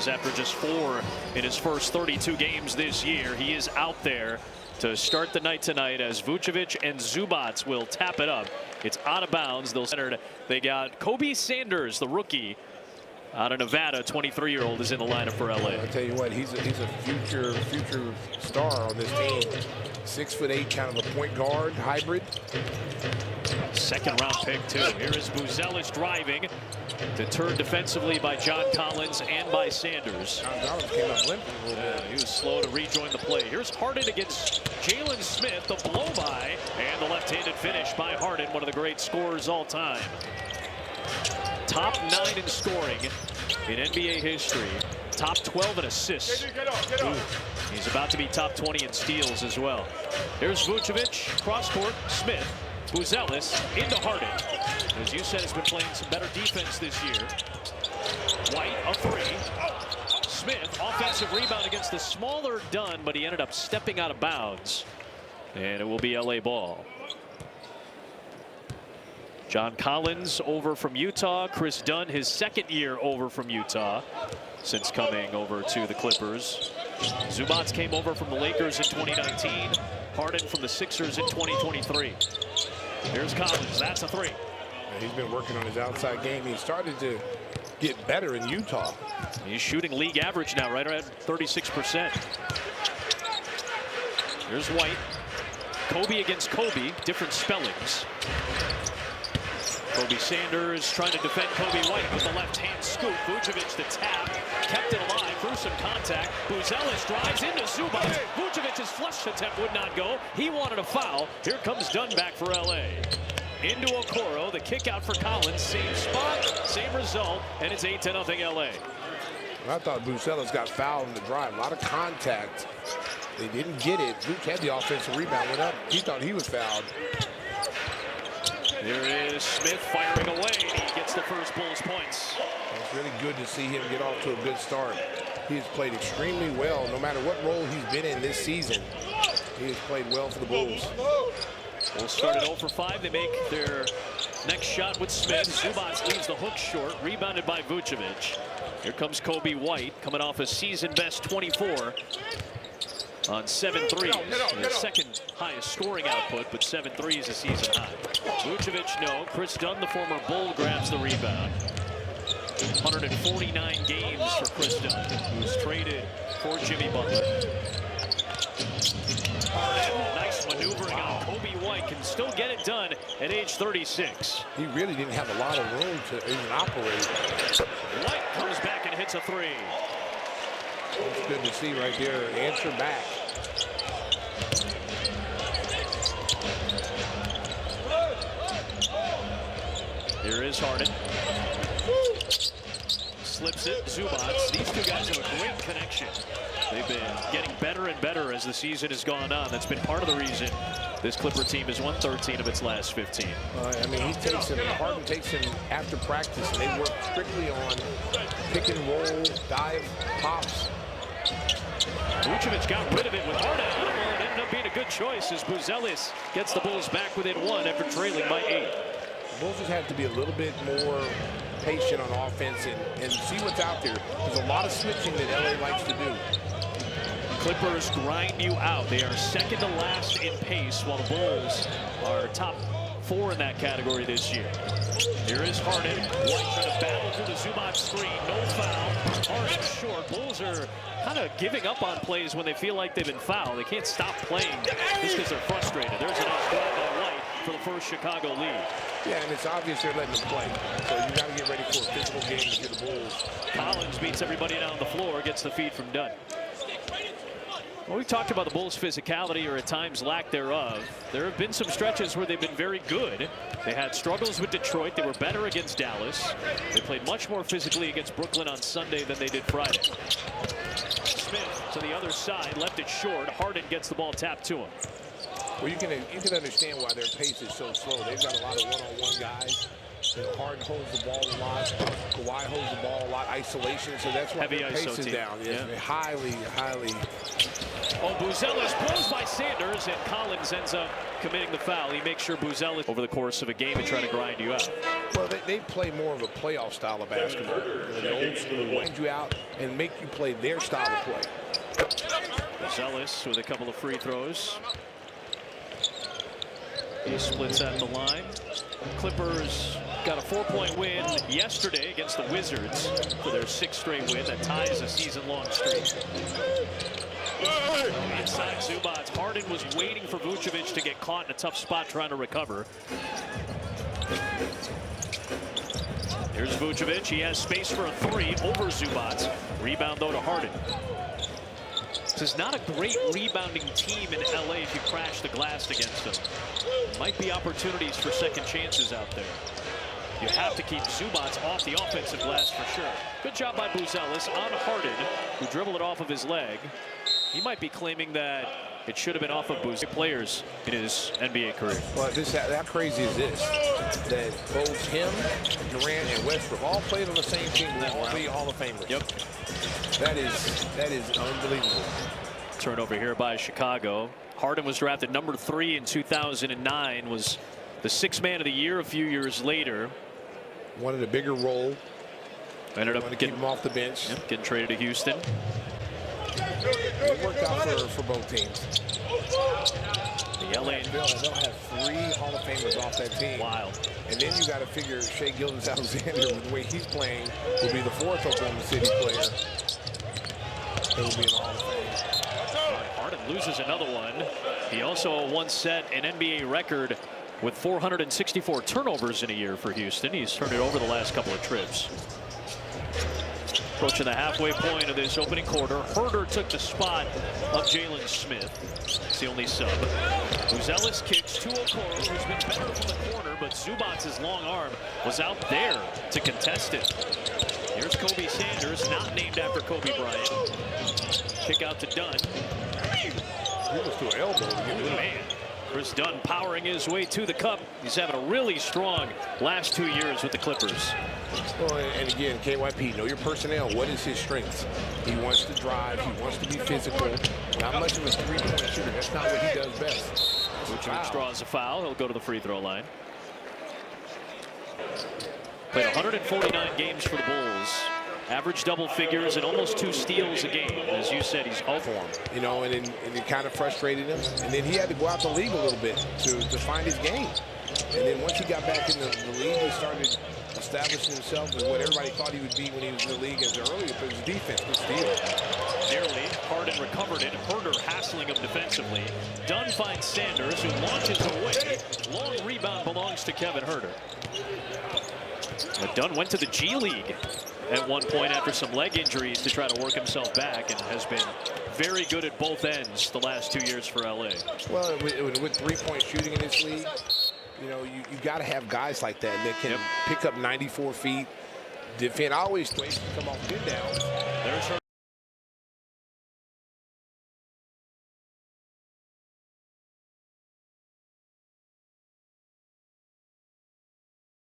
fouls after just 4 in his first 32 games this year. He is out there to start the night tonight as Vucevic and Zubac will tap it up. It's out of bounds. They'll center. They got Kobe Sanders, the rookie out of Nevada, 23-year-old, is in the lineup for LA. I'll tell you what, he's a future star on this team. 6'8", kind of a point guard hybrid. Second round pick too. Here is Buzelis driving, deterred defensively by John Collins and by Sanders. John Collins came up limping a little bit. He was slow to rejoin the play. Here's Harden against Jalen Smith, the blow by, and the left-handed finish by Harden, one of the great scorers all time. Top 9 in scoring in NBA history. Top 12 in assists. He's about to be top 20 in steals as well. Here's Vucevic, cross court, Smith, Buzelis into Harden. As you said, has been playing some better defense this year. White, a three. Smith, offensive rebound against the smaller Dunn, but he ended up stepping out of bounds. And it will be LA ball. John Collins over from Utah. Chris Dunn, his second year over from Utah since coming over to the Clippers. Zubac came over from the Lakers in 2019. Harden from the Sixers in 2023. Here's Collins. That's a three. He's been working on his outside game. He started to get better in Utah. He's shooting league average now, right around 36%. Here's White. Kobe against Kobe. Different spellings. Kobe Sanders trying to defend Kobe White with the left-hand scoop. Vucevic the tap. Kept it alive through some contact. Buzelis drives into Zubac. Vucevic's flush attempt would not go. He wanted a foul. Here comes Dunn back for LA. Into Okoro. The kick out for Collins. Same spot, same result, and it's 8-0 LA. I thought Buzelis got fouled in the drive. A lot of contact. They didn't get it. Luke had the offensive rebound. Went up. He thought he was fouled. There is Smith firing away, and he gets the first Bulls points. It's really good to see him get off to a good start. He has played extremely well, no matter what role he's been in this season. He has played well for the Bulls. Bulls started 0 for 5. They make their next shot with Smith. Zubac leaves the hook short, rebounded by Vucevic. Here comes Kobe White, coming off a season-best 24. On 7 threes, his second highest scoring output, but 7 threes a season high. Vucevic, no. Chris Dunn, the former Bull, grabs the rebound. 149 games for Chris Dunn, who's traded for Jimmy Butler. Nice maneuvering on Kobe White, can still get it done at age 36. He really didn't have a lot of room to even operate. White comes back and hits a three. It's good to see right there. Answer back. Here is Harden. Slips it. Zubac. These two guys have a great connection. They've been getting better and better as the season has gone on. That's been part of the reason this Clipper team has won 13 of its last 15. I mean, Harden takes him after practice, and they work strictly on pick and roll, dive, pops. Vucevic got rid of it with Harden. It ended up being a good choice as Buzelis gets the Bulls back within 1 after trailing by 8. The Bulls just have to be a little bit more patient on offense and see what's out there. There's a lot of switching that LA likes to do. Clippers grind you out. They are second to last in pace, while the Bulls are top 4 in that category this year. Here is Harden. White trying to battle through the Zubac screen. No foul. Harden short. Bulls are kind of giving up on plays when they feel like they've been fouled. They can't stop playing just because they're frustrated. There's a nice grab by White for the first Chicago lead. Yeah, and it's obvious they're letting them play. So you got to get ready for a physical game to get the Bulls. Collins beats everybody down the floor, gets the feed from Dunn. Well, we've talked about the Bulls' physicality, or at times lack thereof. There have been some stretches where they've been very good. They had struggles with Detroit. They were better against Dallas. They played much more physically against Brooklyn on Sunday than they did Friday. Smith to the other side, left it short. Harden gets the ball tapped to him. Well, you can understand why their pace is so slow. They've got a lot of one-on-one guys. You know, Harden holds the ball a lot. Kawhi holds the ball a lot. Isolation, so that's why heavy their ISO pace is team. down. Yes, Yeah. highly. Oh, Buzelis blows by Sanders, and Collins ends up committing the foul. He makes sure Buzelis over the course of a game and try to grind you out. Well, they play more of a playoff style of basketball. The old school wind you out and make you play their style of play. Buzelis with a couple of free throws. He splits at the line. Clippers got a 4-point win yesterday against the Wizards for their 6th straight win that ties a season-long streak. Inside Zubac, Harden was waiting for Vucevic to get caught in a tough spot trying to recover. Here's Vucevic. He has space for a 3 over Zubac. Rebound, though, to Harden. This is not a great rebounding team in LA if you crash the glass against them. Might be opportunities for second chances out there. You have to keep Zubac off the offensive glass for sure. Good job by Buzelis on Harden, who dribbled it off of his leg. He might be claiming that it should have been off of Buzelis players in his NBA career. Well, how crazy is this? That both him, Durant, and Westbrook all played on the same team. They're all three Hall of Famers. Yep. That is unbelievable. Turnover here by Chicago. Harden was drafted number 3 in 2009. Was the 6th man of the year a few years later. Wanted a bigger role. Ended up getting him off the bench. Yep, getting traded to Houston. It worked out for both teams. The LA. They'll have 3 Hall of Famers off that team. Wild. And then you got to figure Shai Gilgeous-Alexander, with the way he's playing, will be the 4th Oklahoma City player that will be in the Hall of Fame. Harden loses another one. He also once set an NBA record with 464 turnovers in a year for Houston. He's turned it over the last couple of trips. Approaching the halfway point of this opening quarter, Herder took the spot of Jalen Smith. It's the only sub. Buzelis kicks to Okoro, who's been better from the corner, but Zubac's long arm was out there to contest it. Here's Kobe Sanders, not named after Kobe Bryant. Kick out to Dunn. He was to an elbow to get it. Man. Chris Dunn powering his way to the cup. He's having a really strong last 2 years with the Clippers. Well, and again, KYP, know your personnel. What is his strengths? He wants to drive. He wants to be physical. Not much of a 3-point shooter. That's not what he does best. Vucevic draws a foul. He'll go to the free throw line. Played 149 games for the Bulls. Average double figures and almost 2 steals a game. As you said, he's all for him. You know, and it kind of frustrated him. And then he had to go out the league a little bit to find his game. And then once he got back in the league, he started establishing himself as what everybody thought he would be when he was in the league as earlier. But his defense, good steal. Nearly. Harden recovered it. Herder hassling him defensively. Dunn finds Sanders, who launches away. Long rebound belongs to Kevin Herder. But Dunn went to the G League at one point after some leg injuries to try to work himself back, and has been very good at both ends the last 2 years for LA. Well, with 3-point shooting in this league, you know, you got to have guys like that that can pick up 94 feet, defend. I always wait to come off get down